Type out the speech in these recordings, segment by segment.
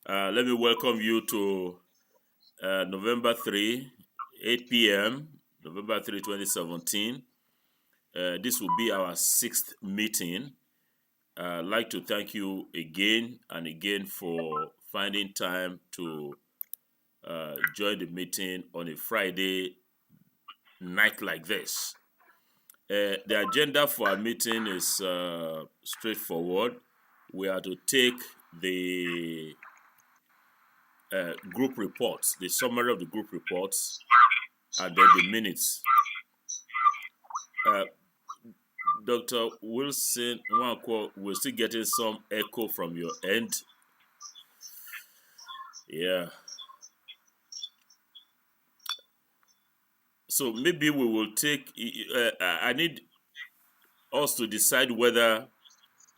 Let me welcome you to November 3, 8 p.m., November 3, 2017. This will be our 6th meeting. I'd like to thank you again and again for finding time to join the meeting on a Friday night like this. The agenda for our meeting is straightforward. We are to take the group reports, the summary of the group reports, and then the minutes. Dr. Wilson, we're still getting some echo from your end. Yeah. So maybe we will take, I need us to decide whether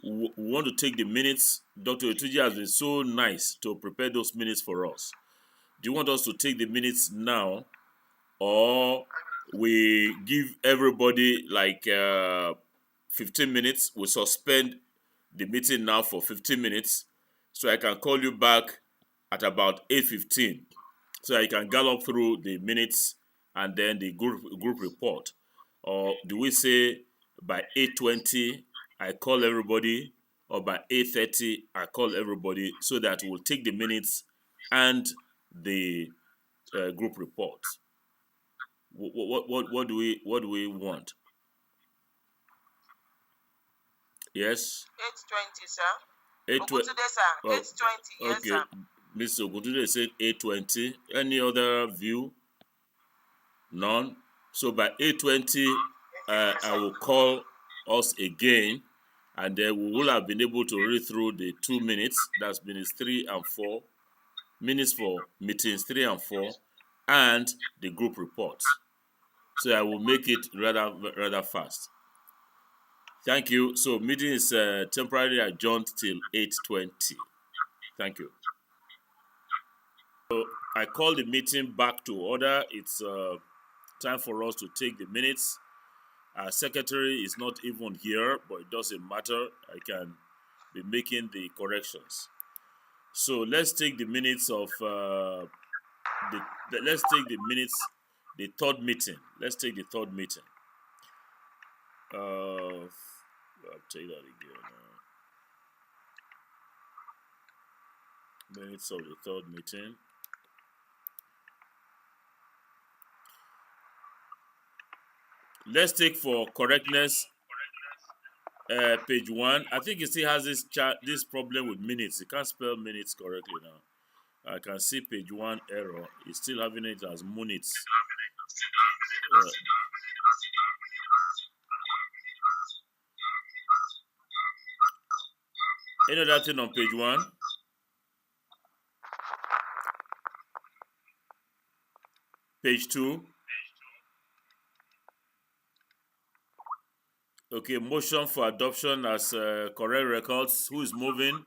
we want to take the minutes. Dr. Etuji has been so nice to prepare those minutes for us. Do you want us to take the minutes now, or we give everybody like 15 minutes? We suspend the meeting now for 15 minutes, so I can call you back at about 8:15, so I can gallop through the minutes and then the group report. Or do we say by 8:20 I call everybody, or by 8:30 I call everybody, so that we'll take the minutes and the group report? What do we want? Yes. 8:20, sir. 8:20, sir. 8:20. Yes, okay. sir. Mr. Oguntunde said 8:20. Any other view? None. So by 8:20, I will call us again, and then we will have been able to read through the 2 minutes. That's minutes 3 and 4. Minutes for meetings 3 and 4, and the group reports. So I will make it rather fast. Thank you. So meeting is temporarily adjourned till 8:20. Thank you. So I call the meeting back to order. It's time for us to take the minutes. Our secretary is not even here, but it doesn't matter. I can be making the corrections. So let's take the minutes of the third meeting. Let's take the third meeting. I'll take that again. Minutes of the third meeting. Let's take, for correctness, page 1. I think it still has this problem with minutes. It can't spell minutes correctly now. I can see page 1 error. It's still having it as minutes. Any other thing on page 1? Page 2. Okay, motion for adoption as correct records. Who is moving?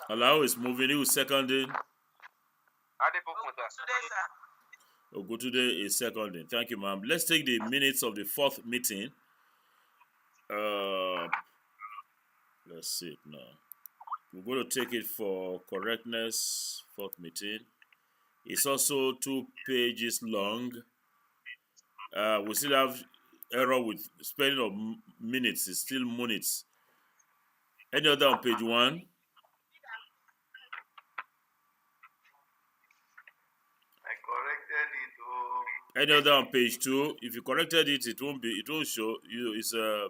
Allow is moving. Who is seconding? Ogutunde is seconding. Thank you, ma'am. Let's take the minutes of the fourth meeting. Let's see it now. We're going to take it for correctness. Fourth meeting. It's also 2 pages long. We still have error with spelling of minutes. It's still minutes. Any other on page 1? I corrected it. Any other on page 2? If you corrected it, it won't show you. It's a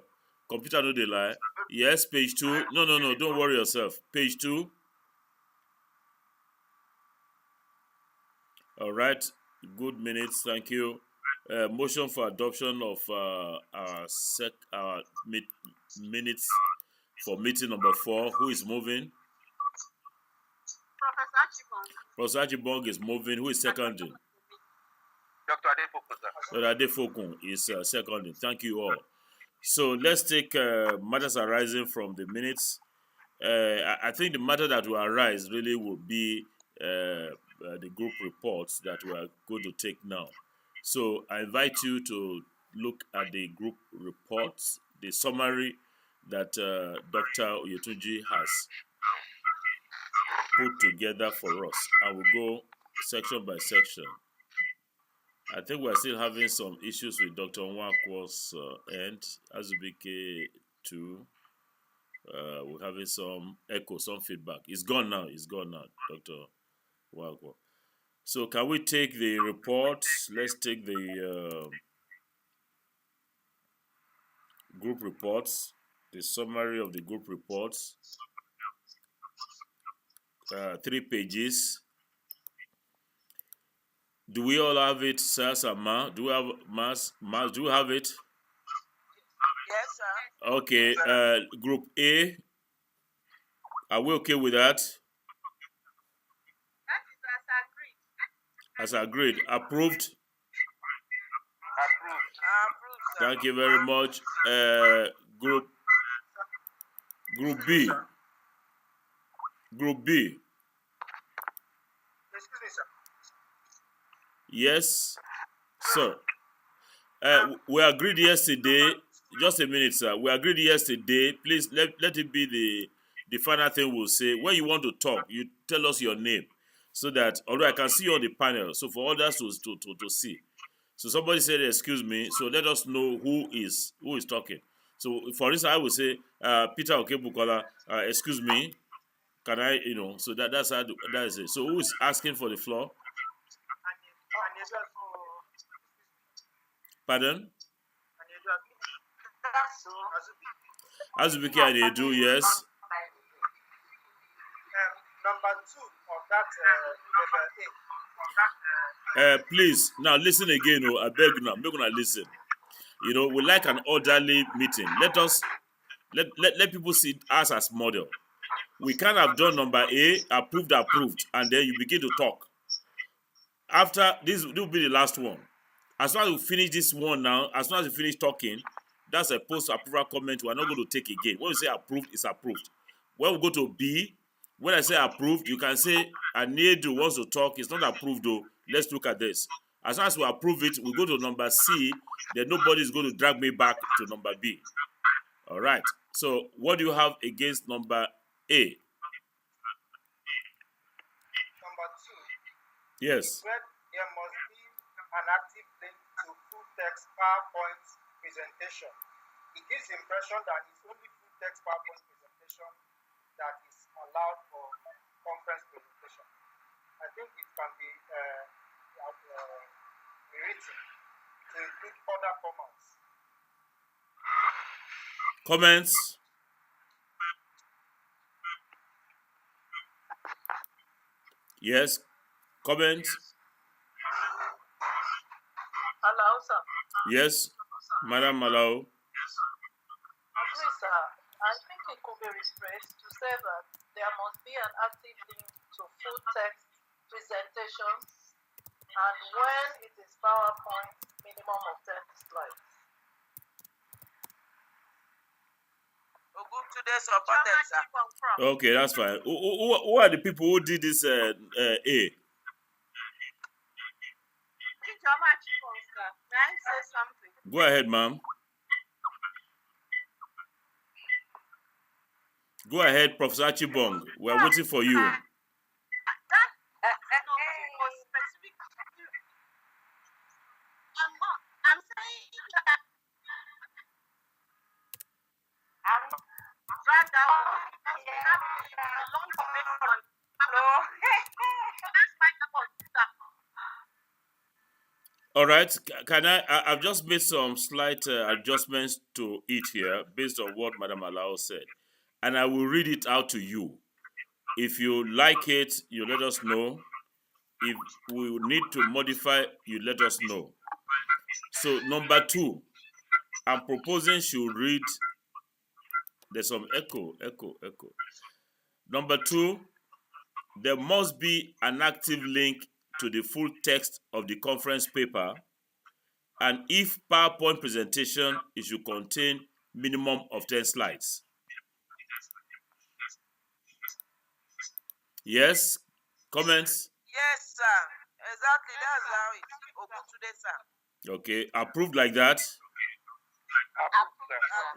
computer, no they lie. Yes, page 2. No, don't worry yourself. Page 2. All right. Good minutes. Thank you. Motion for adoption of our minutes for meeting number 4. Who is moving? Professor Achibong is moving. Who is seconding? Dr. Adefokun. Dr. Adefokun is seconding. Thank you all. So let's take matters arising from the minutes. I think the matter that will arise really will be the group reports that we are going to take now. So I invite you to look at the group reports, the summary that Dr. Oyetunji has put together for us. I will go section by section. I think we're still having some issues with Dr. Nwakwo's end. Azubike too. We're having some echo, some feedback. It's gone now. It's gone now, Dr. Nwakwo. So can we take the report? Let's take the group reports, the summary of the group reports. 3 pages. Do we all have it, Sir Ma? Do we have Mas? Do you have it? Yes, sir. Okay. Group A. Are we okay with that? That is as agreed. Approved. Approved, sir. Thank you very much. Group B. Group B. Excuse me, sir. Yes, sir. We agreed yesterday. Just a minute, sir. We agreed yesterday. Please let it be the final thing we'll say. When you want to talk, you tell us your name, so that although I can see you on the panel, so for others to see. So somebody said, "Excuse me." So let us know who is talking. So for instance, I will say, Peter Okebukola. Excuse me. Can I, So that's how that is it. So who is asking for the floor? Pardon? Azubike Adedu, yes. Number 2 of that please, now listen again. I beg you now. I'm not gonna listen. We like an orderly meeting. Let people see us as model. We can't have done number A, approved, and then you begin to talk. After this will be the last one. As soon as we finish this one now, as soon as we finish talking, that's a post-approval comment we're not going to take again. When we say approved, it's approved. When we go to B, when I say approved, you can say Aniedu wants to talk. It's not approved though. Let's look at this. As soon as we approve it, we go to number C, then nobody is going to drag me back to number B. All right. So what do you have against number A? Number 2. Yes. There must be an active link to full text PowerPoint presentation. It gives the impression that it's only full text PowerPoint presentation that is allowed for conference presentation. I think it can be rewritten to include other formats. Comments? Yes. Comments? Hello, sir. Yes, Madam Malao. Agree, sir. I think it could be rephrased to say that there must be an active link to full text presentations, and when it is PowerPoint, minimum of 10 slides. Today supported, sir. Okay, that's fine. Who are the people who did this A? May I say something? Go ahead, ma'am. Go ahead, Professor Achibong. We're waiting for you. I'm saying that right now All right. Can I've just made some slight adjustments to it here based on what Madam Alao said. And I will read it out to you. If you like it, you let us know. If we need to modify, you let us know. So number 2, I'm proposing should read. There's some echo. Number 2, there must be an active link to the full text of the conference paper. And if PowerPoint presentation, it should contain minimum of 10 slides. Yes? Comments? yes, sir. Exactly. That's how it is. Today, sir. Okay. Approved like that?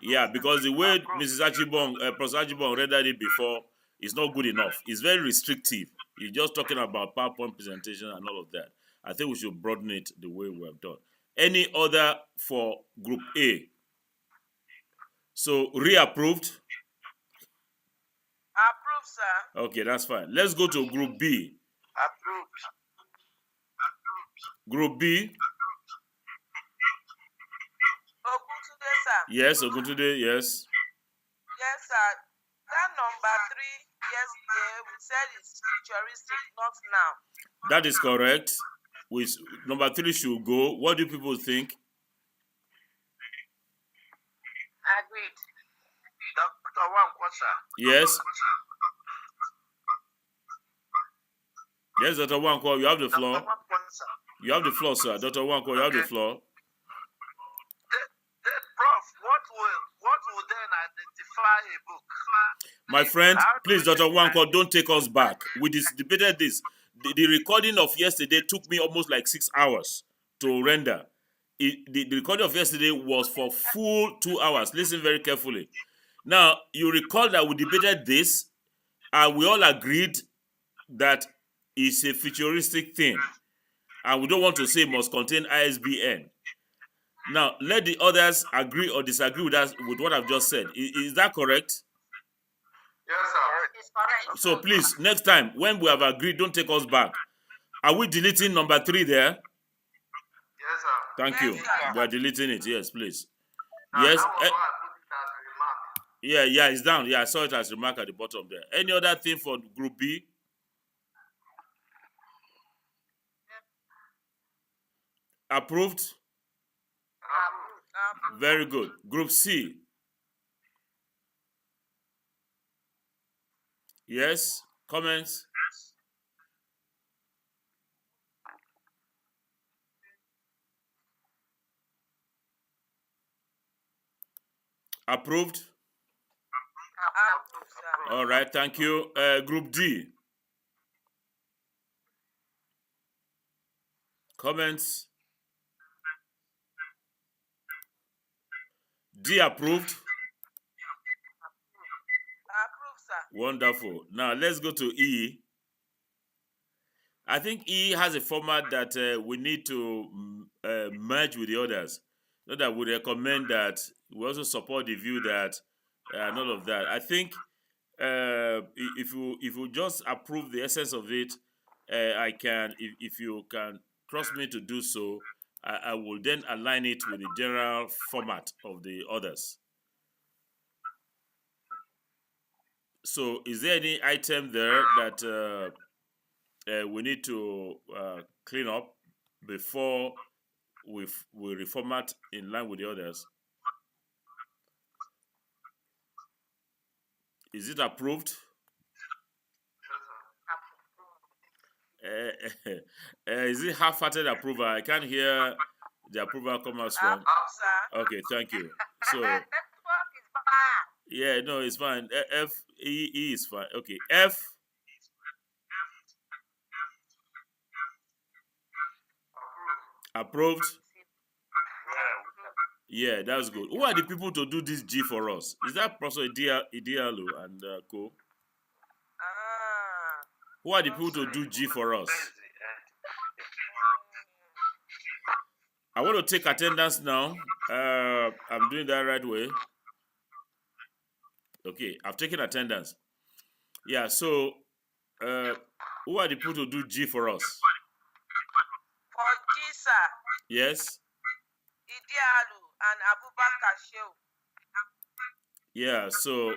Yeah, because the way Mrs. Achibong, Professor Achibong read it before, is not good enough. It's very restrictive. You're just talking about PowerPoint presentation and all of that. I think we should broaden it the way we have done. Any other for Group A? So reapproved. Approved, sir. Okay, that's fine. Let's go to Group B. Approved. Group B. Oguntunde, sir. Yes, Oguntunde, yes. Yes, sir. That number 3 yesterday we said it's futuristic, not now. That is correct. Number 3 should go. What do people think? Agreed. Dr. Wankwo, sir. Yes. Yes, Dr. Wankwo, you have the floor. You have the floor, sir. Dr. Wankwo, you have the floor. Prof, what will then identify a book? My friend, please, Dr. Wankwo, don't take us back. We debated this. The recording of yesterday took me almost like 6 hours to render. The recording of yesterday was for full 2 hours. Listen very carefully. Now, you recall that we debated this, and we all agreed that it's a futuristic thing, and we don't want to say it must contain ISBN. Now, let the others agree or disagree with us with what I've just said. Is that correct? Yes, sir. It's correct. So please, next time, when we have agreed, don't take us back. Are we deleting number 3 there? Yes, sir. Thank you. Yes, sir. We are deleting it. Yes, please. Now, Yes. that was why I put it as a remark. Yeah, it's down. Yeah, I saw it as a remark at the bottom there. Any other thing for Group B? Approved? Approved. Very good. Group C? Yes? Comments? Approved? Approved, sir. All right, thank you. Group D? Comments? D approved? Approved, sir. Wonderful. Now let's go to E. I think E has a format that we need to merge with the others. Not that we recommend that. We also support the view that none of that. I think if you just approve the essence of it, I can. If you can trust me to do so, I will then align it with the general format of the others. So, is there any item there that we need to clean up before we reformat in line with the others? Is it approved? Is it half-hearted approval? I can't hear the approval come out strong. Sir. Okay, thank you. So, Network is bad. yeah, no, it's fine. E is fine. Okay, F. Approved. Yeah, that's good. Who are the people to do this G for us? Is that Professor Idialu and co? Who are the people to do G for us? I want to take attendance now. I'm doing that right way. Okay, I've taken attendance. Yeah, so who are the people to do G for us? For G, sir, Yes? Idialu and Abubakar Shehu. Yeah, so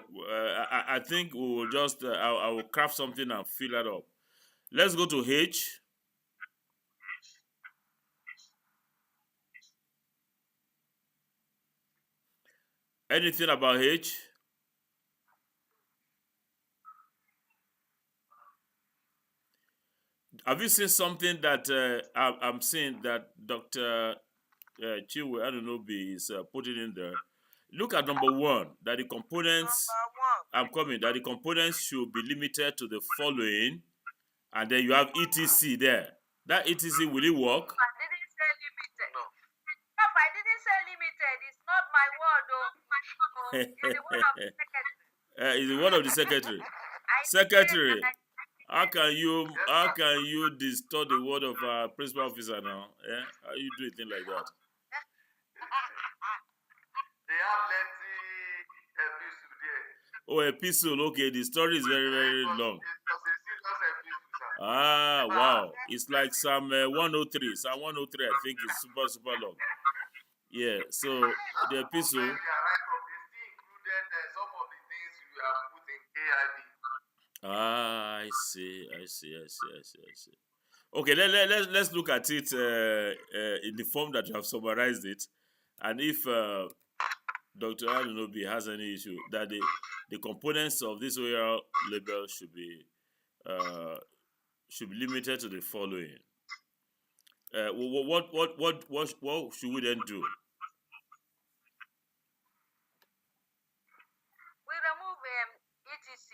I think we will just, I will craft something and fill that up. Let's go to H. Anything about H? Have you seen something that I'm seeing that Dr. Chiwe Anunobi is putting in there? Look at number 1, that the components, Number 1. I'm coming, that the components should be limited to the following, and then you have ETC there. That ETC, will it work? I didn't say limited. No. Prof, I didn't say limited. It's not my word, though. It's the word of the secretary. It's the word of the secretary. I Secretary, how can you distort the word of our principal officer now? Yeah? How you do a thing like that? They have lengthy epistle there. Oh, epistle. Okay, the story is very, very long. It was a serious epistle, sir. Ah, wow. It's like Psalm 103. Psalm 103, I think, is super, super long. Yeah, so the epistle. When we arrived from this, he included some of the things we have put in KIV. Ah, I see. Okay, let's look at it in the form that you have summarized it. And if Dr. Anunobi has any issue, that the components of this OER label should be limited to the following. What should we then do? We remove ETC.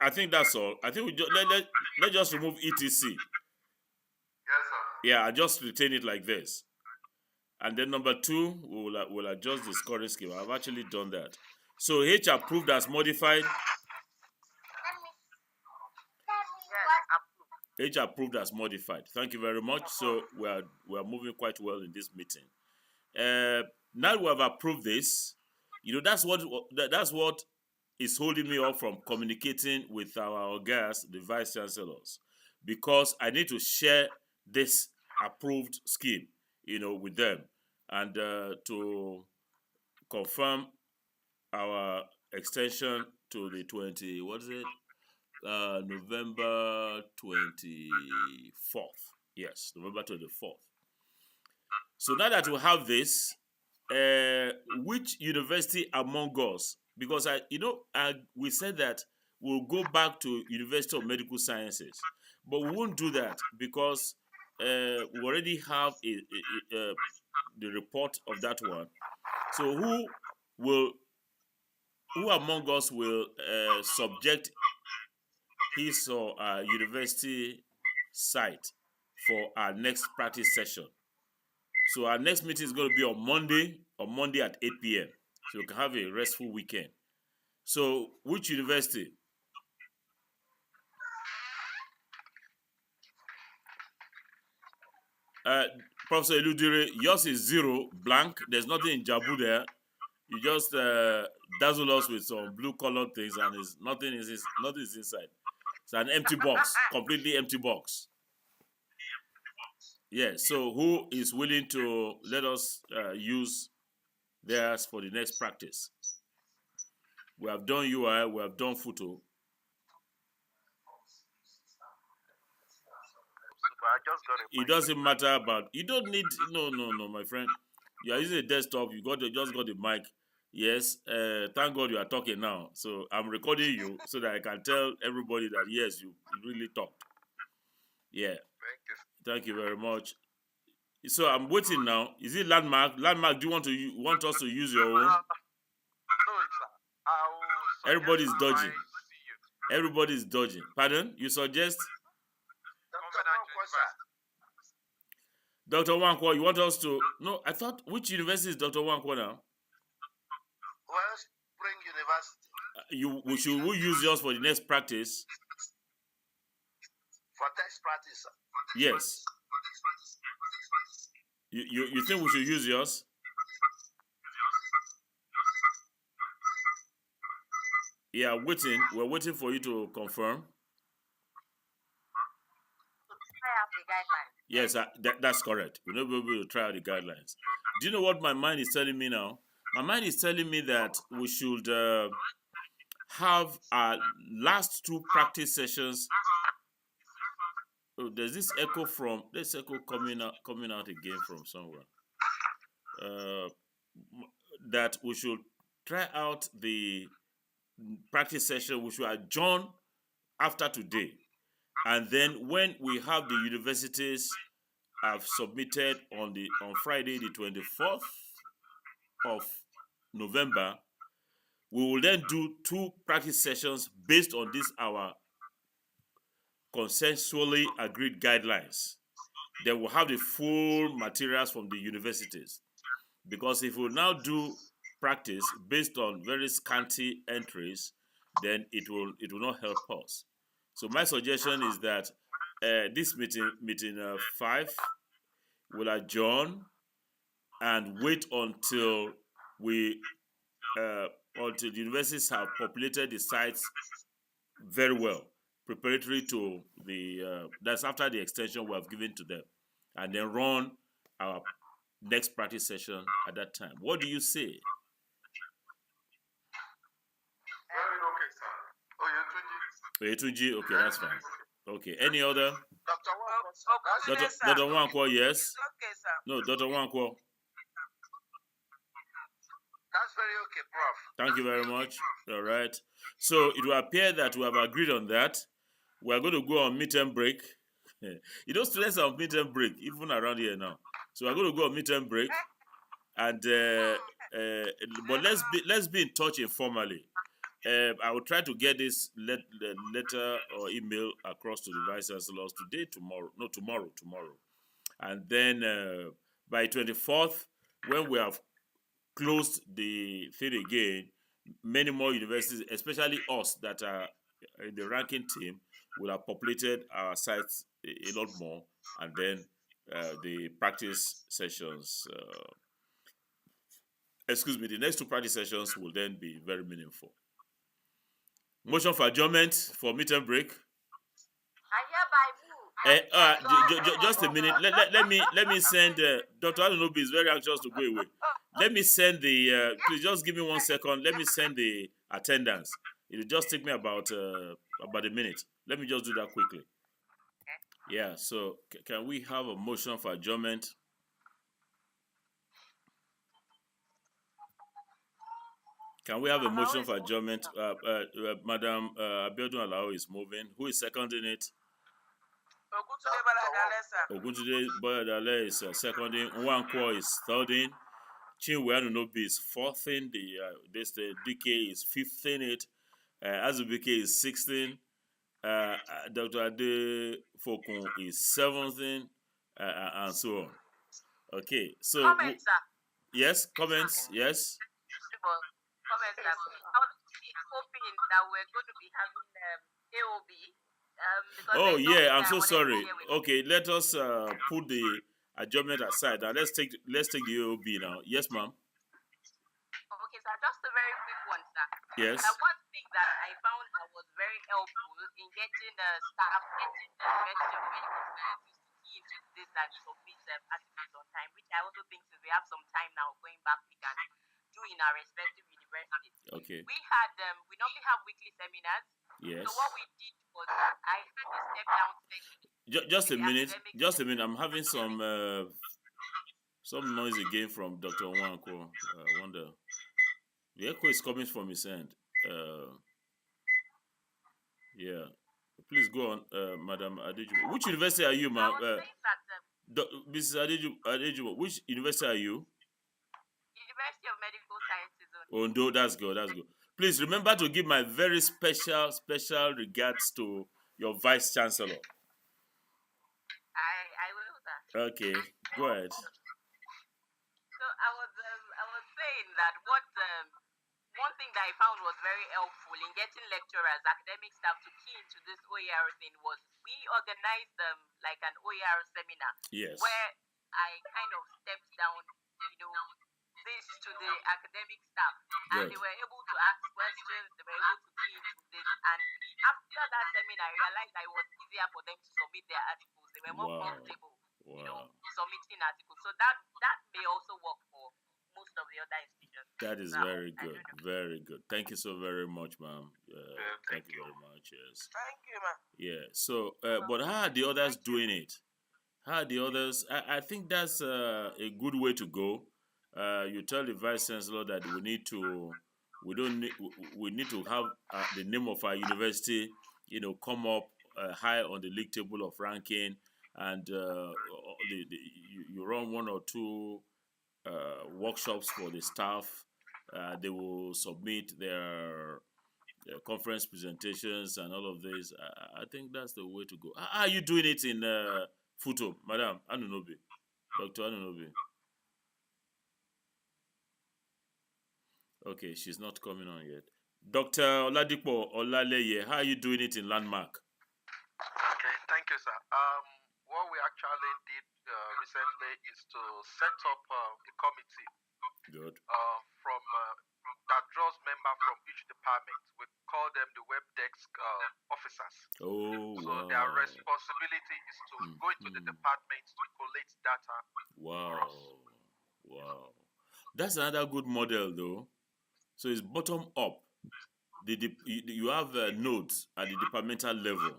I think that's all. I think we let's just remove ETC. Yes, sir. Yeah, I just retain it like this. And then number 2, we'll adjust the scoring scheme. I've actually done that. So H approved as modified. H approved as modified. Thank you very much. So we are moving quite well in this meeting. Now we have approved this. That's what is holding me up from communicating with our guests, the vice chancellors, because I need to share this approved scheme, with them, and to confirm our extension to the November 24th. Yes, November 24th. So now that we have this, which university among us? Because we said that we'll go back to University of Medical Sciences, but we won't do that because we already have the report of that one. So who among us will subject his or our university site for our next practice session? So our next meeting is going to be on Monday at 8 p.m. So you can have a restful weekend. So which university? Professor Eludire, yours is 0, blank. There's nothing in Jabu there. You just dazzle us with some blue colored things, and nothing is inside. It's an empty box, completely empty box. Yeah, so who is willing to let us use theirs for the next practice? We have done UI, we have done photo. I just got it doesn't matter about, you don't need, no, my friend. You are using a desktop, you just got the mic. Yes, thank God you are talking now. So I'm recording you so that I can tell everybody that yes, you really talked. Yeah. Thank you very much. So I'm waiting now. Is it Landmark? Landmark, do you want us to use your own? No, sir. Everybody's dodging. Everybody's dodging. Pardon? You suggest? Dr. Wankwo, you want us to? No, I thought, which university is Dr. Wankwo now? Spring University. Should we use yours for the next practice? For next practice, sir. Yes. You think we should use yours? Yeah, waiting. We're waiting for you to confirm. Yes, that's correct. We'll not be able to try out the guidelines. Do you know what my mind is telling me now? My mind is telling me that we should have our last 2 practice sessions. Oh, there's this echo coming out again from somewhere. That we should try out the practice session, which will adjourn after today. And then when we have the universities have submitted on Friday the 24th of November, we will then do 2 practice sessions based on our consensually agreed guidelines. Then we'll have the full materials from the universities. Because if we now do practice based on very scanty entries, then it will not help us. So my suggestion is that this meeting 5 will adjourn and wait until until the universities have populated the sites very well, preparatory to the that's after the extension we have given to them, and then run our next practice session at that time. What do you say? Very okay, sir. Oyetunji, okay, that's fine. Okay, any other? Dr. Wankwo, sir. Dr. Wankwo, yes. Okay, sir. No, Dr. Wankwo. That's very okay, Prof. Thank you very much. All right. So it will appear that we have agreed on that. We are going to go on midterm break. Students are on midterm break, even around here now. So we're going to go on midterm break, and but let's be in touch informally. I will try to get this letter or email across to the vice chancellors today, tomorrow, and then by 24th, when we have closed the thing again, many more universities, especially us that are in the ranking team, will have populated our sites a lot more, and then the practice sessions, the next 2 practice sessions will then be very meaningful. Motion for adjournment for midterm break. Just a minute. Let me send. Dr. Anunobi is very anxious to go away. Let me send the. Please just give me 1 second. Let me send the attendance. It will just take me about a minute. Let me just do that quickly. Yeah. So can we have a motion for adjournment? Can we have a motion for adjournment? Madam Abiodun Alao is moving. Who is seconding it? Oguntunde Boyadale is seconding. Nwankwo is thirding. Chinwe Anunobi is fourthing. The DK is fifthing it. Azubike is 16. Dr. Ade Fokun is 17th, and so on. Okay, so Comments, sir. Yes, comments, yes. Comments, sir. I was hoping that we're going to be having AOB. Oh yeah, I'm so sorry. Okay, let us put the adjournment aside and let's take the AOB now. Yes, ma'am. Okay, sir. Just a very quick one, sir. Yes. One thing that I found that was very helpful in getting staff, getting the University of Medical Sciences to key into this and submit articles on time, which I also think since we have some time now going back, we can do in our respective universities. Okay. We had we normally have weekly seminars. Yes. So what we did was I had a step down session. Just a minute. I'm having some noise again from Dr. Nwankwo. I wonder. The echo is coming from his end. Yeah. Please go on, Madam Adejumo. Which university are you, ma'am? Mrs. Adejumo, which university are you? University of Medical Sciences. Ondo, that's good. Please remember to give my very special regards to your Vice Chancellor. I will, sir. Okay, go ahead. So I was saying that one thing that I found was very helpful in getting lecturers, academic staff to key into this OER thing was we organized like an OER seminar. Yes. Where I kind of stepped down, this to the academic staff, and they were able to ask questions, they were able to key into this, and after that seminar I realized that it was easier for them to submit their articles. They were more comfortable submitting articles, so that may also work for most of the other institutions. That is very good. Thank you so very much, ma'am. Thank you very much. Yes. Thank you, ma'am. Yeah. So, but how are the others doing it? How are the others? I think that's a good way to go. You tell the Vice Chancellor that we need to have the name of our university, come up high on the league table of ranking, and you run 1 or 2 workshops for the staff. They will submit their conference presentations and all of this. I think that's the way to go. How are you doing it in Futo, Madam Anunobi, Dr. Anunobi? Okay, she's not coming on yet. Dr. Oladipo Olaleye, how are you doing it in Landmark? Okay, thank you, sir. What we actually did recently is to set up a committee Good. from that draws members from each department. We call them the web desk officers. Oh, So wow. their responsibility is to go into the departments to collate data. Wow. Wow. That's another good model, though. So it's bottom up. You have nodes at the departmental level.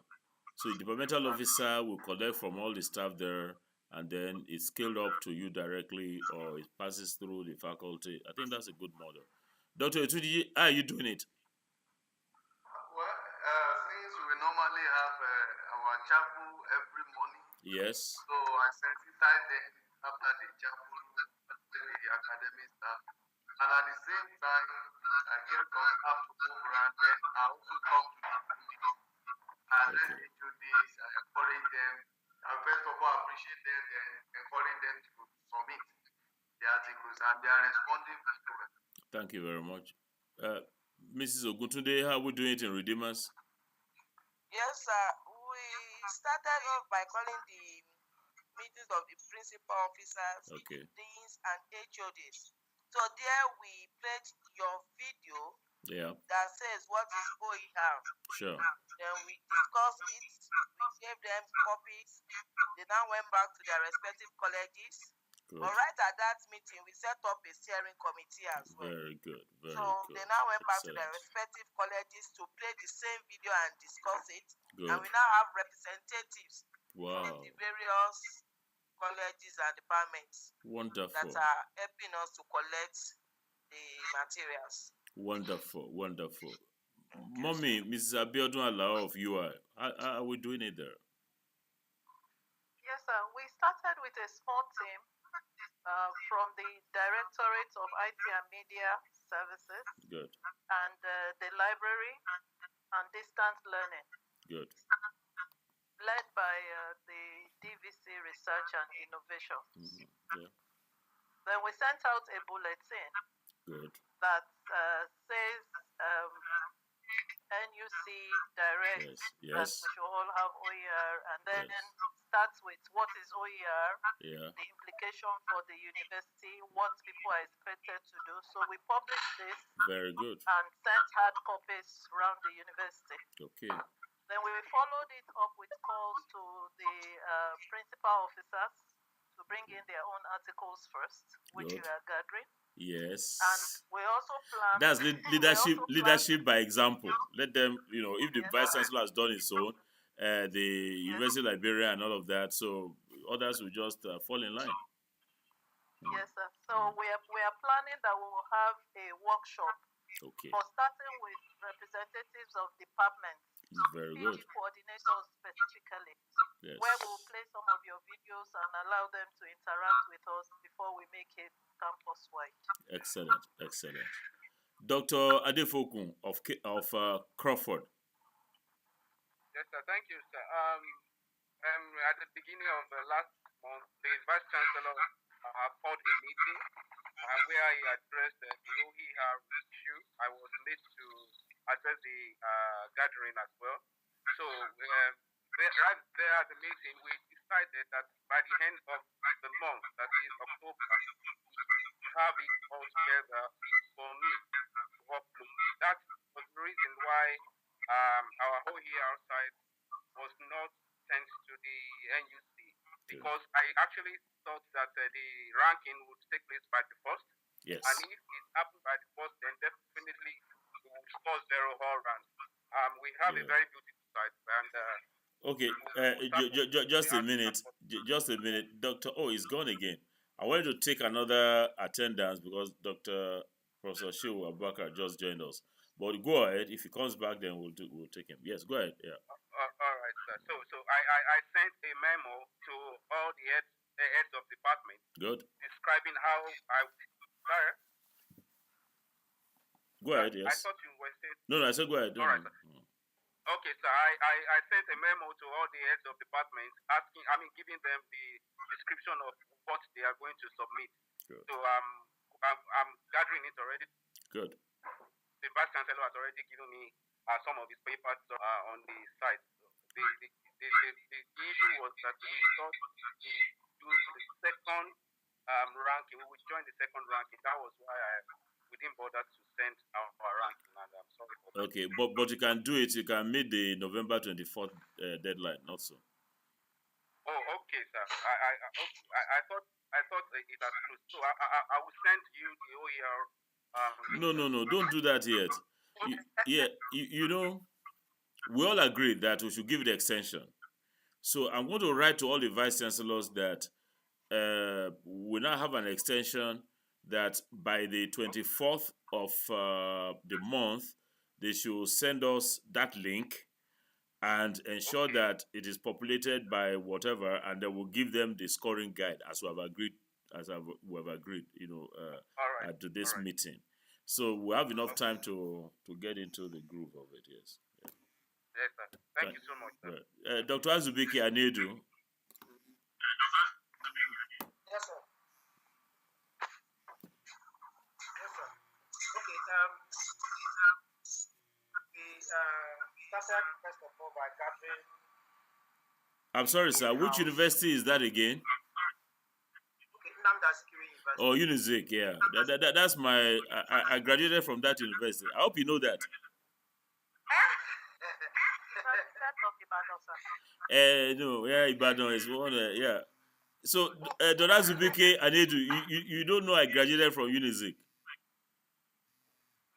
So the departmental officer will collect from all the staff there, and then it's scaled up to you directly, or it passes through the faculty. I think that's a good model. Dr. Etudi, how are you doing it? Well, since we normally have our chapel every morning, Yes. so I sensitize them after the chapel, especially the academic staff. And at the same time, I get some staff to move around. Then I also come to the meeting and let Okay. them do this. I encourage them. I first of all appreciate them, then encourage them to submit the articles, and they are responding very well. Thank you very much. Mrs. Oguntunde, how are we doing it in Redeemers? Yes, sir. We started off by calling the meetings of the principal officers, Okay. deans, and HODs. So there we played your video Yeah, that says what is OER. sure. Then we discussed it. We gave them copies. They now went back to their respective colleges. Good. But right at that meeting, we set up a steering committee as well. Very good. Very So good. they now went back to their Excellent. respective colleges to play the same video and discuss it. Good. And we now have representatives from Wow. the various colleges and departments Wonderful. that are helping us to collect the materials. Wonderful. Wonderful. Mommy, Mrs. Abiodun Alao of UI, how are we doing it there? Yes, sir. We started with a small team from the Directorate of IT and Media Services Good. and the library and distance learning, Good. led by the DVC Research and Innovation. Yeah. Then we sent out a bulletin Good. that says NUC Direct Yes. that Yes. we should all have OER, and then Yes. starts with what is OER, Yeah. the implication for the university, what people are expected to do. So we published this Very good. and sent hard copies around the university. Okay. Then we followed it up with calls to the principal officers to bring in their own articles first, which Good. we are gathering. Yes. And we also plan. That's leadership by example. Let them, if the Yes, vice sir. chancellor has done his own, the university librarian and all of that, so others will just fall in line. Yes, sir. So we are planning that we will have a workshop Okay. for starting with representatives of departments, Very PG good. coordinators specifically, Yes. where we'll play some of your videos and allow them to interact with us before we make it campus-wide. Excellent. Excellent. Dr. Adefokun of Crawford. Yes, sir. Thank you, sir. At the beginning of last month, the Vice Chancellor called a meeting where he addressed the OER issue. I was made to address the gathering as well. So right there at the meeting, we decided that by the end of the month, that is October, we have it all together for me to upload. That was the reason why our OER site was not sent to the NUC, because I actually thought that the ranking would take place by the first. Yes. And if it happened by the first, then definitely we will score 0 all round. We have a very beautiful site, and okay, just a minute. Just a minute. Dr. O is gone again. I wanted to take another attendance because Professor Shehu Abubakar just joined us. But go ahead. If he comes back, then we'll take him. Yes, go ahead. Yeah. All right, sir. So I sent a memo to all the heads of department. Good. Describing how I. Sorry. Go ahead. Yes. I thought you were saying. No, I said go ahead. All right, sir. Okay, sir. I sent a memo to all the heads of departments giving them the description of what they are going to submit. Good. So I'm gathering it already. Good. the Vice Chancellor has already given me some of his papers on the site. The issue was that we thought we do the second ranking. We would join the second ranking. That was why we didn't bother to send our ranking, and I'm sorry for that. Okay, but you can do it. You can meet the November 24th deadline, not so. Oh, okay, sir. I thought it has closed. So I will send you the OER. No. Don't do that yet. You know, we all agreed that we should give the extension. So I'm going to write to all the vice chancellors that we now have an extension that by the 24th of the month, they should send us that link and ensure that it is populated by whatever, and then we'll give them the scoring guide as we have agreed, at today's meeting. So we have enough time to get into the groove of it. Yes. Yes, sir. Thank you so much, sir. Right. Dr. Azubike Anedu. Yes, sir. Okay. We started first of all by gathering. I'm sorry, sir. Which university is that again? Oh, Unizik, yeah. That's my. I graduated from that university. I hope you know that. No, yeah, Ibadan is one. Yeah. So, Dr. Azubike Anedu, you don't know I graduated from Unizik.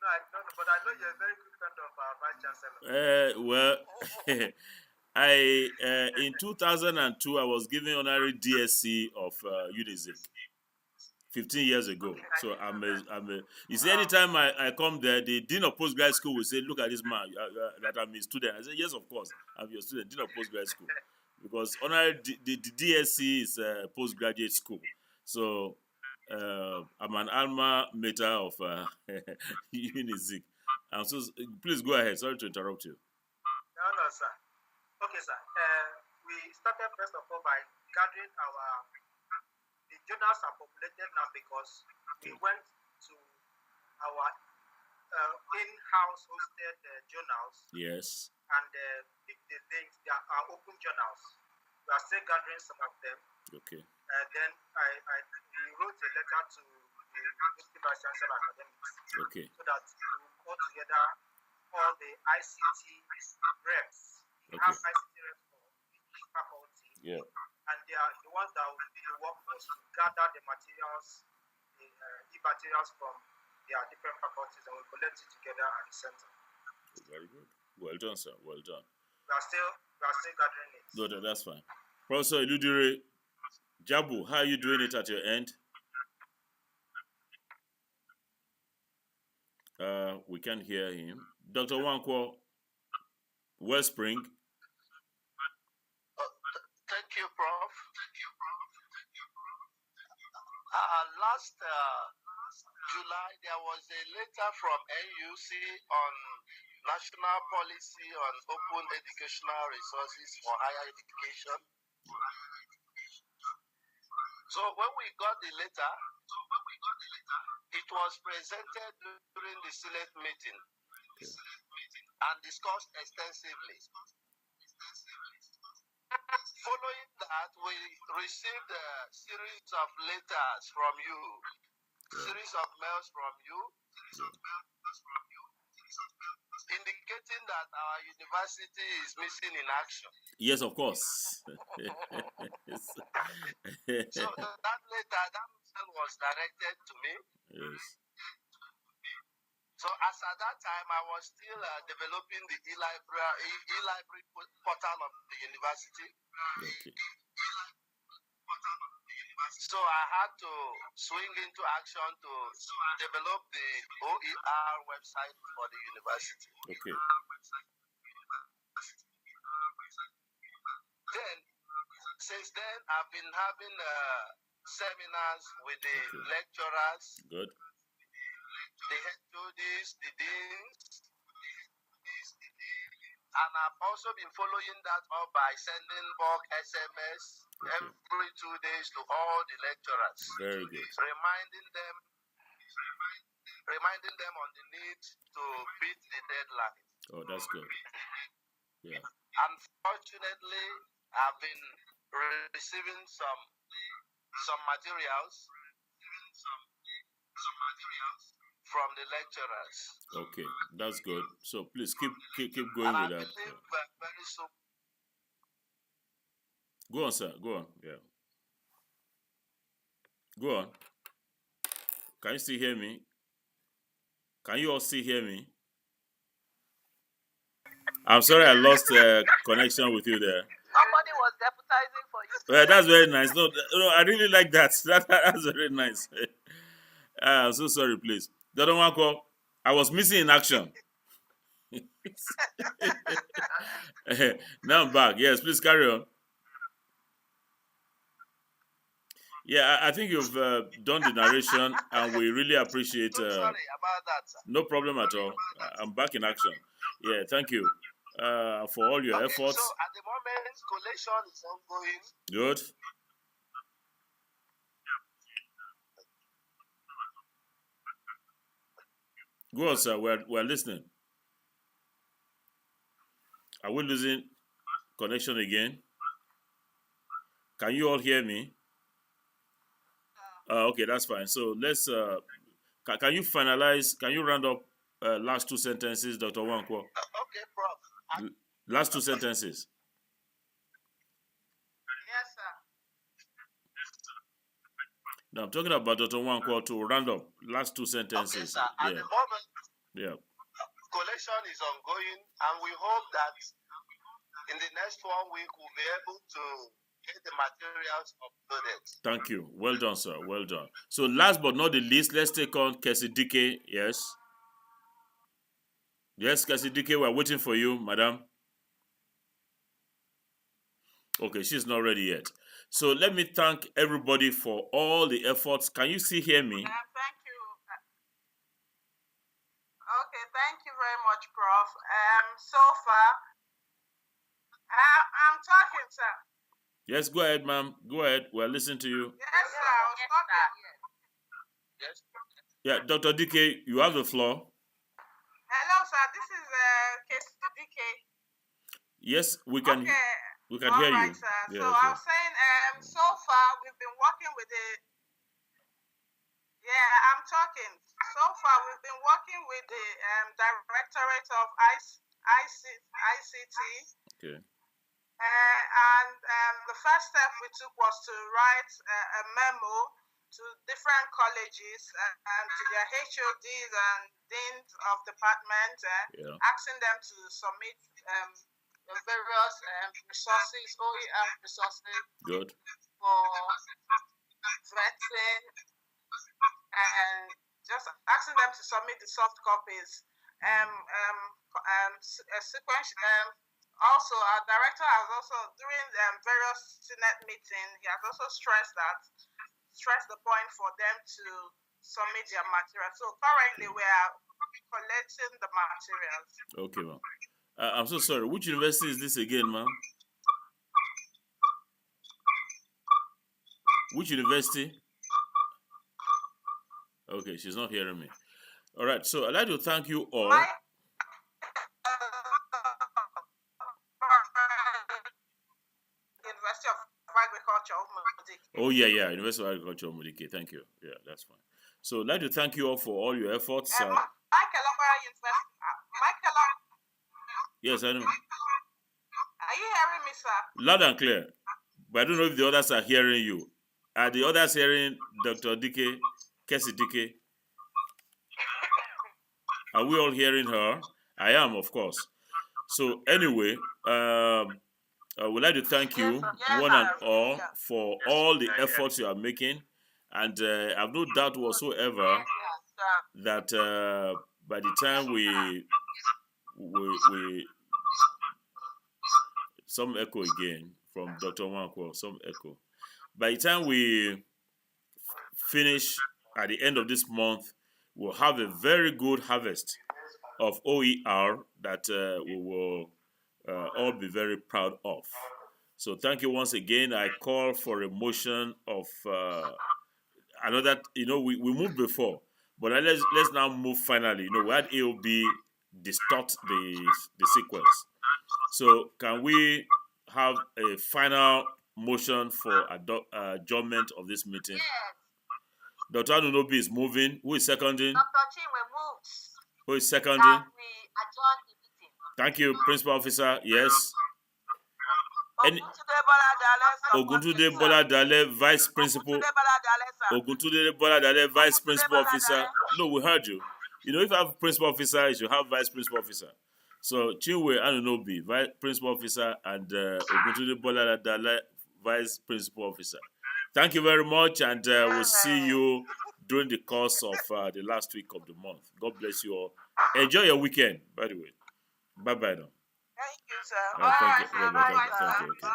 No, I don't know, but I know you're a very good friend of our Vice Chancellor. Well, in 2002, I was given honorary DSC of Unizik. 15 years ago. Okay, so you see, anytime I come there, the Dean of Postgraduate School will say, look at this man, that I'm a student. I say, yes, of course, I'm your student, Dean of Postgraduate School. Because honorary, the DSC is a postgraduate school. So I'm an alma mater of Unizik. And so please go ahead. Sorry to interrupt you. No, sir. Okay, sir. We started first of all by gathering the journals are populated now because we went to our in-house hosted journals. Yes. And picked the links. They are open journals. We are still gathering some of them. Okay. Then we wrote a letter to the Vice Chancellor Academics. Okay. So that we will put together all the ICT reps. We have ICT reps for each faculty. Yeah. And they are the ones that will do the work for us to gather the materials, the e-materials from their different faculties, and we collect it together at the center. Very good. Well done, sir. Well done. We are still gathering it. No, that's fine. Professor Iludire Jabu, how are you doing it at your end? We can't hear him. Dr. Wankwo Wellspring. Thank you, Prof. Last July, there was a letter from NUC on national policy on open educational resources for higher education. So when we got the letter, it was presented during the Senate meeting and discussed extensively. Following that, we received a series of letters from you, series of mails from you, indicating that our university is missing in action. Yes, of course. So that letter, that mail was directed to me. Yes. So as at that time, I was still developing the e-library portal of the university. Okay. So I had to swing into action to develop the OER website for the university. Okay. Then, since then, I've been having seminars with the lecturers. Good. The HODs, the deans, and I've also been following that up by sending bulk SMS every 2 days to all the lecturers. Very good. Reminding them reminding them on the need to beat the deadline. Oh, that's good. Yeah. Unfortunately, I've been receiving some materials from the lecturers. Okay, that's good. So please keep going And I with that. believe very soon. Go on, sir. Go on. Yeah. Go on. Can you still hear me? Can you all still hear me? I'm sorry I lost connection with you there. Somebody was deputizing for you. Well, that's very nice. No, I really like that. That's very nice. I'm so sorry, please. The other one call. I was missing in action. Now I'm back. Yes, please carry on. Yeah, I think you've done the narration, and we really appreciate. So sorry about that, sir. No problem at all. I'm back in action. Yeah, thank you for all your efforts. So at the moment, collation is ongoing. Good. Go on, sir. We're listening. Are we losing connection again? Can you all hear me? Okay, that's fine. So let's. Can you finalize? Can you round up last two sentences, Dr. Wankwo? Okay, Prof. Last two sentences. Yes, sir. Now I'm talking about Dr. Wankwo to round up last two sentences. Okay, sir. At the moment, Yeah. collation is ongoing, and we hope that in the next 1 week we'll be able to get the materials uploaded. Thank you. Well done, sir. Well done. So last but not the least, let's take on Kesidike. Yes. Yes, Kesidike, we're waiting for you, madam. Okay, she's not ready yet. So let me thank everybody for all the efforts. Can you still hear me? Thank you. Okay, thank you very much, Prof. So far, I'm talking, sir. Yes, go ahead, ma'am. Go ahead. We're listening to you. Yes, sir. I was talking. Yes. Yeah, Dr. DK, you have the floor. Hello, sir. This is KCDK. Yes, we can. Okay. We can All hear right, you. sir. Yeah, So okay. I was saying, so far we've been working with the. Yeah, I'm talking. So far we've been working with the Directorate of ICT. Okay. And the first step we took was to write a memo to different colleges and to their HODs and deans of departments, asking them to submit the various resources, OER resources. Good. For vetting and just asking them to submit the soft copies. Also, our director has also, during various Senate meetings, he has also stressed the point for them to submit their material. So currently we are collecting the materials. Okay, ma'am. I'm so sorry. Which university is this again, ma'am? Which university? Okay, she's not hearing me. All right, so I'd like to thank you all. University of Agriculture of Mudike. Oh, yeah, University of Agriculture of Mudike. Thank you. Yeah, that's fine. So I'd like to thank you all for all your efforts. Michael Yes, I know. Are you hearing me, sir? Loud and clear. But I don't know if the others are hearing you. Are the others hearing Dr. Dike, Kessie Dike? Are we all hearing her? I am, of course. So anyway, I would like to thank you, one and all, for all the efforts you are making. And I have no doubt whatsoever that by the time we some echo again from Dr. Wankwo, some echo. By the time we finish at the end of this month, we'll have a very good harvest of OER that we will all be very proud of. So thank you once again. I call for a motion of another, we moved before, But let's now move finally. We had AOB distort the sequence. So can we have a final motion for adjournment of this meeting? Yes. Dr. Anunobi is moving. Who is seconding? Dr. Chinwe moves. Who is seconding? That we adjourn the meeting. Thank you, Principal Officer. Yes. Oguntunde Bola Dale, Vice Principal. Oguntunde Bola Dale, Vice Principal Officer. No, we heard you. If you have Principal Officer, you should have Vice Principal Officer. So Chinwe Anunobi, Vice Principal Officer, and Oguntunde Bola Dale, Vice Principal Officer. Thank you very much, and we'll see you during the course of the last week of the month. God bless you all. Enjoy your weekend, by the way. Bye-bye now. Thank you, sir. Thank you. Bye. Thank you.